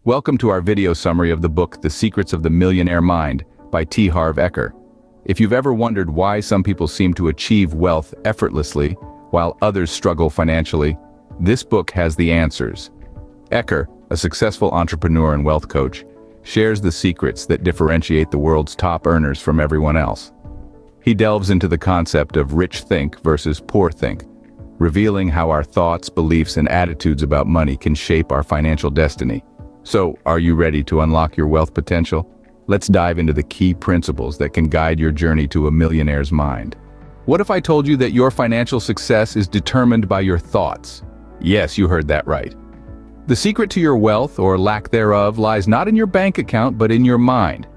Welcome to our video summary of the book The Secrets of the Millionaire Mind by Harv Eker. If you've ever wondered why some people seem to achieve wealth effortlessly while others struggle financially, this book has the answers. Eker, a successful entrepreneur and wealth coach, shares the secrets that differentiate the world's top earners from everyone else. He delves into the concept of rich think versus poor think, revealing how our thoughts, beliefs, and attitudes about money can shape our financial destiny. So, are you ready to unlock your wealth potential? Let's dive into the key principles that can guide your journey to a millionaire's mind. What if I told you that your financial success is determined by your thoughts? Yes, you heard that right. The secret to your wealth, or lack thereof, lies not in your bank account, but in your mind.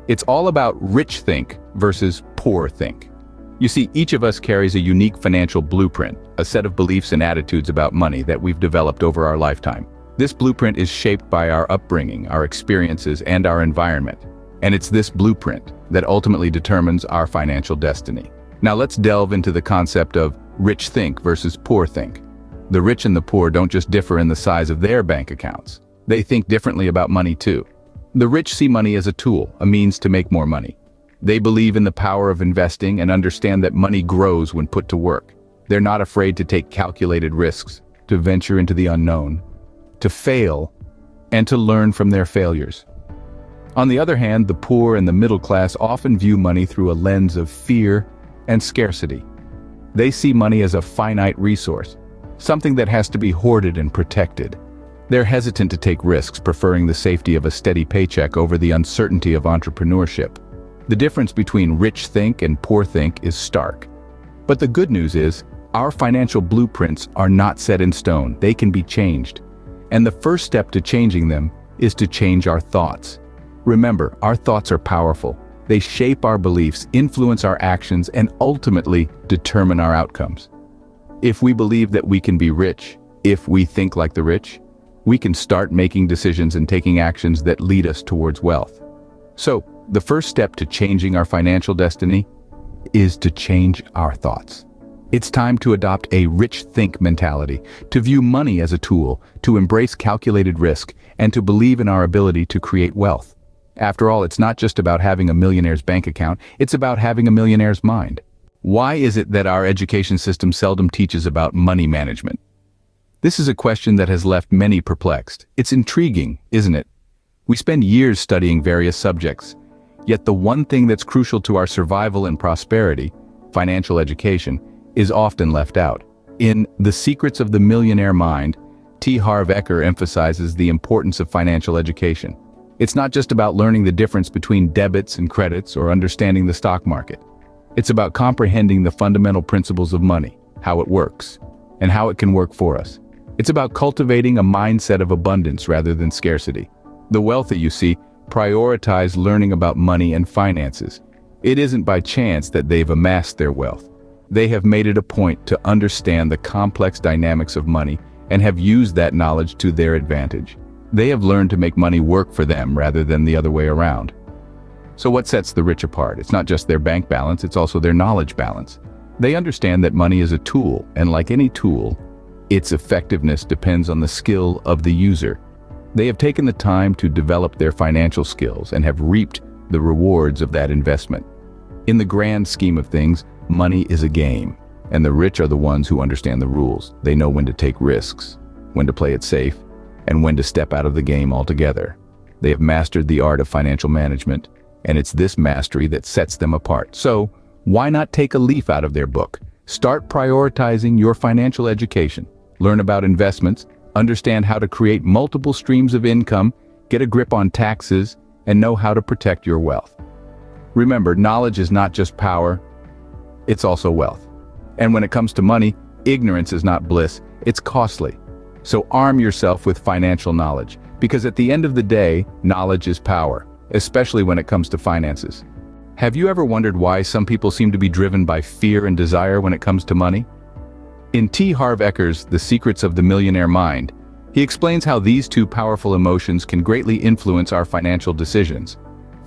It's all about rich think versus poor think. You see, each of us carries a unique financial blueprint, a set of beliefs and attitudes about money that we've developed over our lifetime. This blueprint is shaped by our upbringing, our experiences, and our environment. And it's this blueprint that ultimately determines our financial destiny. Now let's delve into the concept of rich think versus poor think. The rich and the poor don't just differ in the size of their bank accounts. They think differently about money too. The rich see money as a tool, a means to make more money. They believe in the power of investing and understand that money grows when put to work. They're not afraid to take calculated risks, to venture into the unknown, to fail, and to learn from their failures. On the other hand, the poor and the middle class often view money through a lens of fear and scarcity. They see money as a finite resource, something that has to be hoarded and protected. They're hesitant to take risks, preferring the safety of a steady paycheck over the uncertainty of entrepreneurship. The difference between rich think and poor think is stark. But the good news is, our financial blueprints are not set in stone. They can be changed. And the first step to changing them is to change our thoughts. Remember, our thoughts are powerful. They shape our beliefs, influence our actions, and ultimately determine our outcomes. If we believe that we can be rich, if we think like the rich, we can start making decisions and taking actions that lead us towards wealth. So, the first step to changing our financial destiny is to change our thoughts. It's time to adopt a rich think mentality, to view money as a tool, to embrace calculated risk, and to believe in our ability to create wealth. After all, it's not just about having a millionaire's bank account, it's about having a millionaire's mind. Why is it that our education system seldom teaches about money management? This is a question that has left many perplexed. It's intriguing, isn't it? We spend years studying various subjects, yet the one thing that's crucial to our survival and prosperity, financial education, is often left out. In The Secrets of the Millionaire Mind, Harv Eker emphasizes the importance of financial education. It's not just about learning the difference between debits and credits or understanding the stock market. It's about comprehending the fundamental principles of money, how it works, and how it can work for us. It's about cultivating a mindset of abundance rather than scarcity. The wealthy, you see, prioritize learning about money and finances. It isn't by chance that they've amassed their wealth. They have made it a point to understand the complex dynamics of money and have used that knowledge to their advantage. They have learned to make money work for them rather than the other way around. So what sets the rich apart? It's not just their bank balance, it's also their knowledge balance. They understand that money is a tool, and like any tool, its effectiveness depends on the skill of the user. They have taken the time to develop their financial skills and have reaped the rewards of that investment. In the grand scheme of things, money is a game, and the rich are the ones who understand the rules. They know when to take risks, when to play it safe, and when to step out of the game altogether. They have mastered the art of financial management, and it's this mastery that sets them apart. So, why not take a leaf out of their book? Start prioritizing your financial education. Learn about investments, understand how to create multiple streams of income, get a grip on taxes, and know how to protect your wealth. Remember, knowledge is not just power, it's also wealth. And when it comes to money, ignorance is not bliss, it's costly. So arm yourself with financial knowledge, because at the end of the day, knowledge is power, especially when it comes to finances. Have you ever wondered why some people seem to be driven by fear and desire when it comes to money? In Harv Eker's The Secrets of the Millionaire Mind, he explains how these two powerful emotions can greatly influence our financial decisions.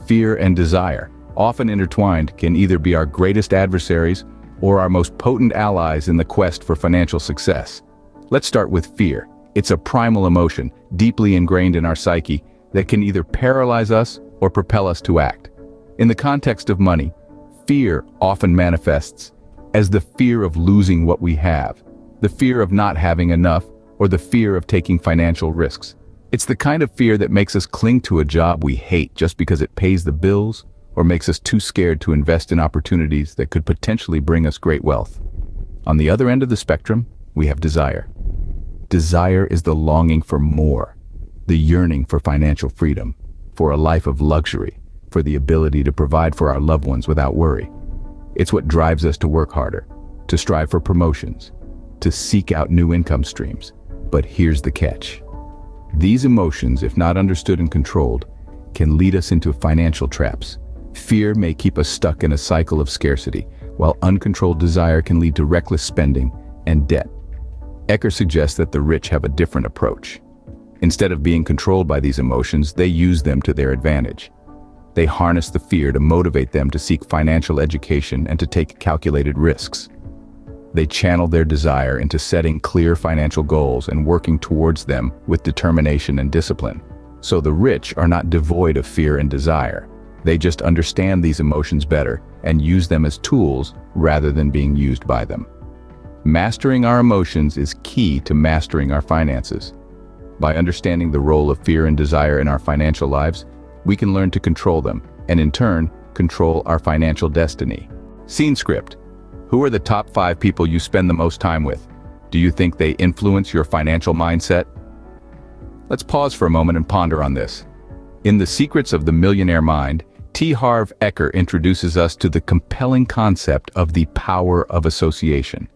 Fear and desire, often intertwined, can either be our greatest adversaries or our most potent allies in the quest for financial success. Let's start with fear. It's a primal emotion, deeply ingrained in our psyche, that can either paralyze us or propel us to act. In the context of money, fear often manifests as the fear of losing what we have, the fear of not having enough, or the fear of taking financial risks. It's the kind of fear that makes us cling to a job we hate just because it pays the bills, or makes us too scared to invest in opportunities that could potentially bring us great wealth. On the other end of the spectrum, we have desire. Desire is the longing for more, the yearning for financial freedom, for a life of luxury, for the ability to provide for our loved ones without worry. It's what drives us to work harder, to strive for promotions, to seek out new income streams. But here's the catch. These emotions, if not understood and controlled, can lead us into financial traps. Fear may keep us stuck in a cycle of scarcity, while uncontrolled desire can lead to reckless spending and debt. Eker suggests that the rich have a different approach. Instead of being controlled by these emotions, they use them to their advantage. They harness the fear to motivate them to seek financial education and to take calculated risks. They channel their desire into setting clear financial goals and working towards them with determination and discipline. So the rich are not devoid of fear and desire. They just understand these emotions better and use them as tools rather than being used by them. Mastering our emotions is key to mastering our finances. By understanding the role of fear and desire in our financial lives, we can learn to control them, and in turn, control our financial destiny. Scene script. Who are the top 5 people you spend the most time with? Do you think they influence your financial mindset? Let's pause for a moment and ponder on this. In The Secrets of the Millionaire Mind, Harv Eker introduces us to the compelling concept of the power of association.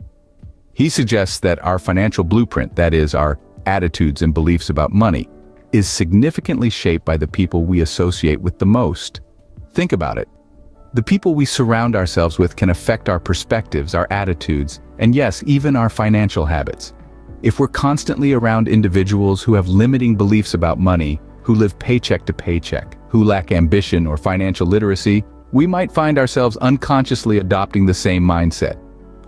He suggests that our financial blueprint, that is, our attitudes and beliefs about money, is significantly shaped by the people we associate with the most. Think about it. The people we surround ourselves with can affect our perspectives, our attitudes, and yes, even our financial habits. If we're constantly around individuals who have limiting beliefs about money, who live paycheck to paycheck, who lack ambition or financial literacy, we might find ourselves unconsciously adopting the same mindset.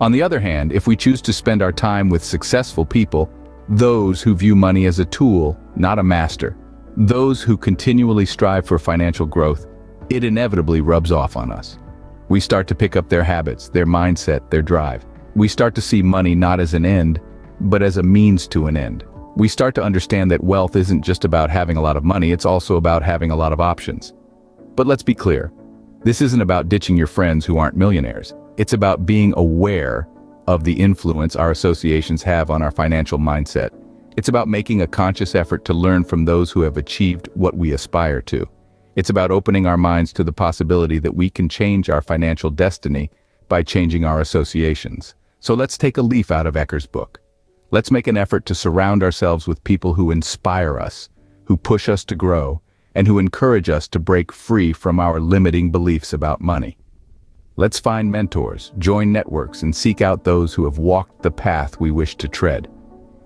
On the other hand, if we choose to spend our time with successful people, those who view money as a tool, not a master, those who continually strive for financial growth, it inevitably rubs off on us. We start to pick up their habits, their mindset, their drive. We start to see money not as an end, but as a means to an end. We start to understand that wealth isn't just about having a lot of money, it's also about having a lot of options. But let's be clear, this isn't about ditching your friends who aren't millionaires. It's about being aware of the influence our associations have on our financial mindset. It's about making a conscious effort to learn from those who have achieved what we aspire to. It's about opening our minds to the possibility that we can change our financial destiny by changing our associations. So let's take a leaf out of Eker's book. Let's make an effort to surround ourselves with people who inspire us, who push us to grow, and who encourage us to break free from our limiting beliefs about money. Let's find mentors, join networks, and seek out those who have walked the path we wish to tread.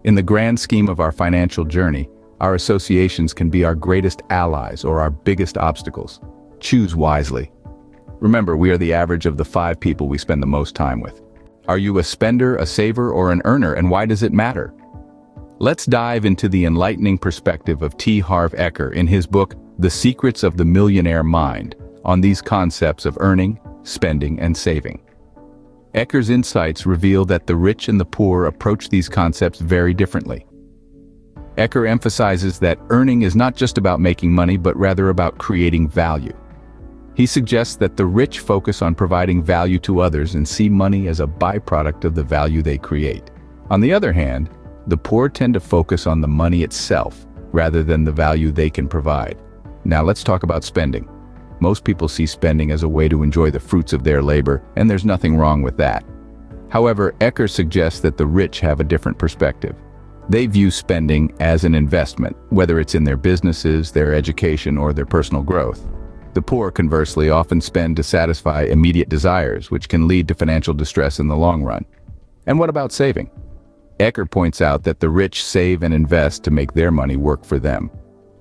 In the grand scheme of our financial journey, our associations can be our greatest allies or our biggest obstacles. Choose wisely. Remember, we are the average of the 5 people we spend the most time with. Are you a spender, a saver, or an earner, and why does it matter? Let's dive into the enlightening perspective of Harv Eker in his book, The Secrets of the Millionaire Mind, on these concepts of earning, spending, and saving. Eker's insights reveal that the rich and the poor approach these concepts very differently. Eker emphasizes that earning is not just about making money, but rather about creating value. He suggests that the rich focus on providing value to others and see money as a byproduct of the value they create. On the other hand, the poor tend to focus on the money itself, rather than the value they can provide. Now let's talk about spending. Most people see spending as a way to enjoy the fruits of their labor, and there's nothing wrong with that. However, Eker suggests that the rich have a different perspective. They view spending as an investment, whether it's in their businesses, their education, or their personal growth. The poor, conversely, often spend to satisfy immediate desires, which can lead to financial distress in the long run. And what about saving? Eker points out that the rich save and invest to make their money work for them.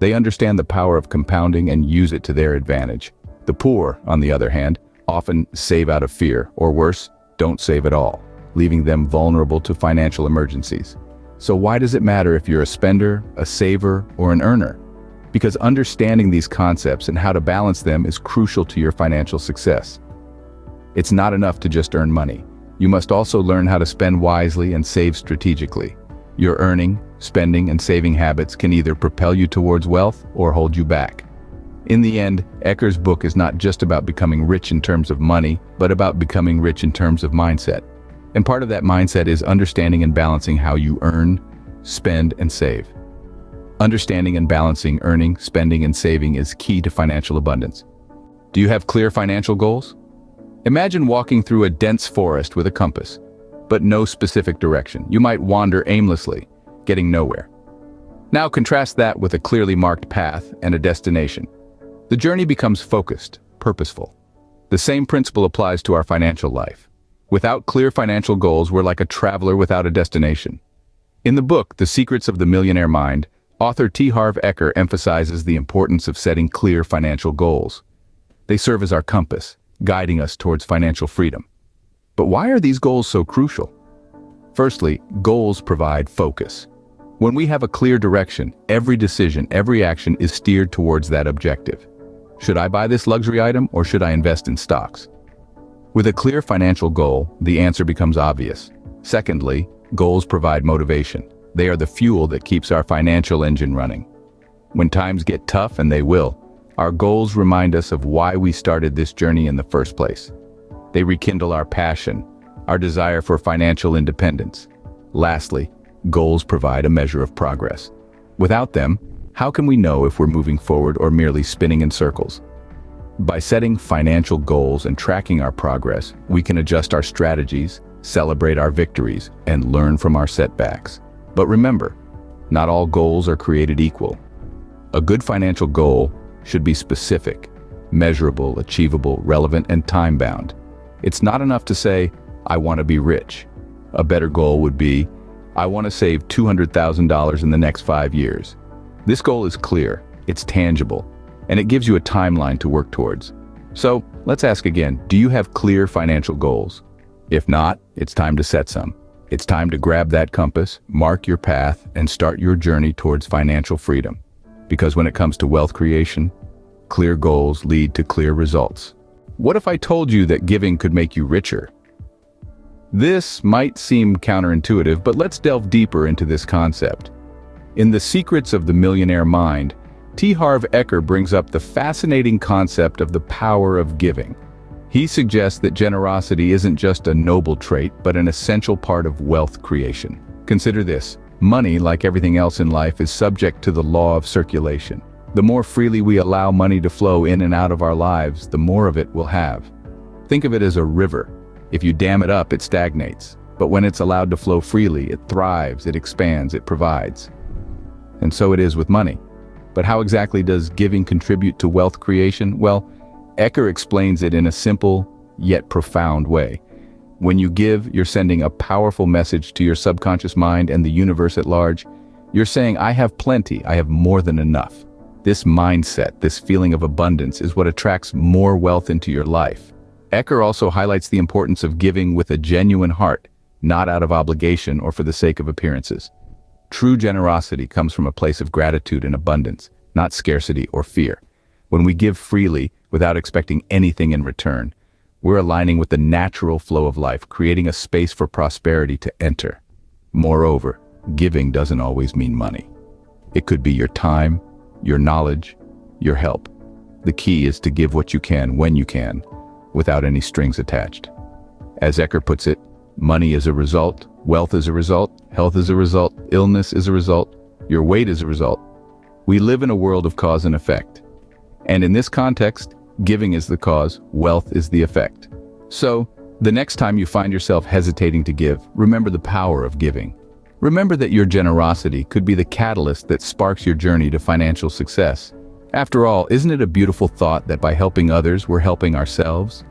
They understand the power of compounding and use it to their advantage. The poor, on the other hand, often save out of fear, or worse, don't save at all, leaving them vulnerable to financial emergencies. So why does it matter if you're a spender, a saver, or an earner? Because understanding these concepts and how to balance them is crucial to your financial success. It's not enough to just earn money. You must also learn how to spend wisely and save strategically. Your earning, spending, and saving habits can either propel you towards wealth or hold you back. In the end, Eker's book is not just about becoming rich in terms of money, but about becoming rich in terms of mindset. And part of that mindset is understanding and balancing how you earn, spend, and save. Understanding and balancing earning, spending, and saving is key to financial abundance. Do you have clear financial goals? Imagine walking through a dense forest with a compass, but no specific direction. You might wander aimlessly, getting nowhere. Now contrast that with a clearly marked path and a destination. The journey becomes focused, purposeful. The same principle applies to our financial life. Without clear financial goals, we're like a traveler without a destination. In the book, The Secrets of the Millionaire Mind, author Harv Eker emphasizes the importance of setting clear financial goals. They serve as our compass, guiding us towards financial freedom. But why are these goals so crucial? Firstly, goals provide focus. When we have a clear direction, every decision, every action is steered towards that objective. Should I buy this luxury item or should I invest in stocks? With a clear financial goal, the answer becomes obvious. Secondly, goals provide motivation. They are the fuel that keeps our financial engine running. When times get tough, and they will, our goals remind us of why we started this journey in the first place. They rekindle our passion, our desire for financial independence. Lastly, goals provide a measure of progress. Without them, how can we know if we're moving forward or merely spinning in circles? By setting financial goals and tracking our progress, we can adjust our strategies, celebrate our victories, and learn from our setbacks. But remember, not all goals are created equal. A good financial goal should be specific, measurable, achievable, relevant, and time-bound. It's not enough to say, I want to be rich. A better goal would be, I want to save $200,000 in the next 5 years. This goal is clear, it's tangible, and it gives you a timeline to work towards. So, let's ask again, do you have clear financial goals? If not, it's time to set some. It's time to grab that compass, mark your path, and start your journey towards financial freedom. Because when it comes to wealth creation, clear goals lead to clear results. What if I told you that giving could make you richer? This might seem counterintuitive, but let's delve deeper into this concept. In The Secrets of the Millionaire Mind, Harv Eker brings up the fascinating concept of the power of giving. He suggests that generosity isn't just a noble trait, but an essential part of wealth creation. Consider this. Money, like everything else in life, is subject to the law of circulation. The more freely we allow money to flow in and out of our lives, the more of it we'll have. Think of it as a river. If you dam it up, it stagnates. But when it's allowed to flow freely, it thrives, it expands, it provides. And so it is with money. But how exactly does giving contribute to wealth creation? Well, Eker explains it in a simple, yet profound way. When you give, you're sending a powerful message to your subconscious mind and the universe at large. You're saying, I have plenty, I have more than enough. This mindset, this feeling of abundance, is what attracts more wealth into your life. Eker also highlights the importance of giving with a genuine heart, not out of obligation or for the sake of appearances. True generosity comes from a place of gratitude and abundance, not scarcity or fear. When we give freely, without expecting anything in return, we're aligning with the natural flow of life, creating a space for prosperity to enter. Moreover, giving doesn't always mean money. It could be your time, your knowledge, your help. The key is to give what you can when you can, without any strings attached. As Eker puts it, money is a result, wealth is a result, health is a result, illness is a result, your weight is a result. We live in a world of cause and effect. And in this context, giving is the cause, wealth is the effect. So, the next time you find yourself hesitating to give, remember the power of giving. Remember that your generosity could be the catalyst that sparks your journey to financial success. After all, isn't it a beautiful thought that by helping others, we're helping ourselves?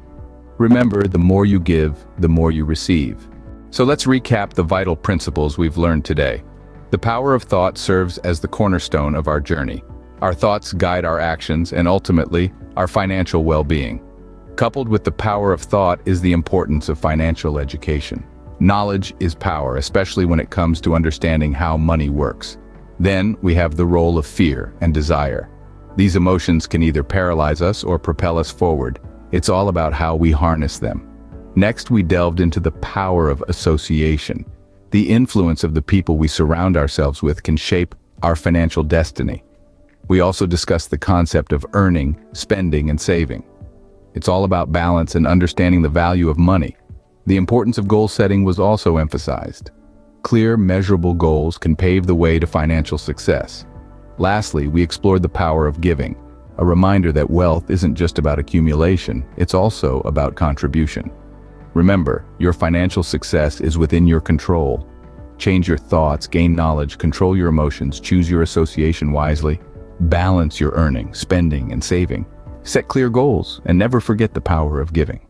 Remember, the more you give, the more you receive. So let's recap the vital principles we've learned today. The power of thought serves as the cornerstone of our journey. Our thoughts guide our actions and ultimately, our financial well-being. Coupled with the power of thought is the importance of financial education. Knowledge is power, especially when it comes to understanding how money works. Then we have the role of fear and desire. These emotions can either paralyze us or propel us forward. It's all about how we harness them. Next, we delved into the power of association. The influence of the people we surround ourselves with can shape our financial destiny. We also discussed the concept of earning, spending, and saving. It's all about balance and understanding the value of money. The importance of goal setting was also emphasized. Clear, measurable goals can pave the way to financial success. Lastly, we explored the power of giving, a reminder that wealth isn't just about accumulation, it's also about contribution. Remember, your financial success is within your control. Change your thoughts, gain knowledge, control your emotions, choose your association wisely, balance your earning, spending, and saving. Set clear goals, and never forget the power of giving.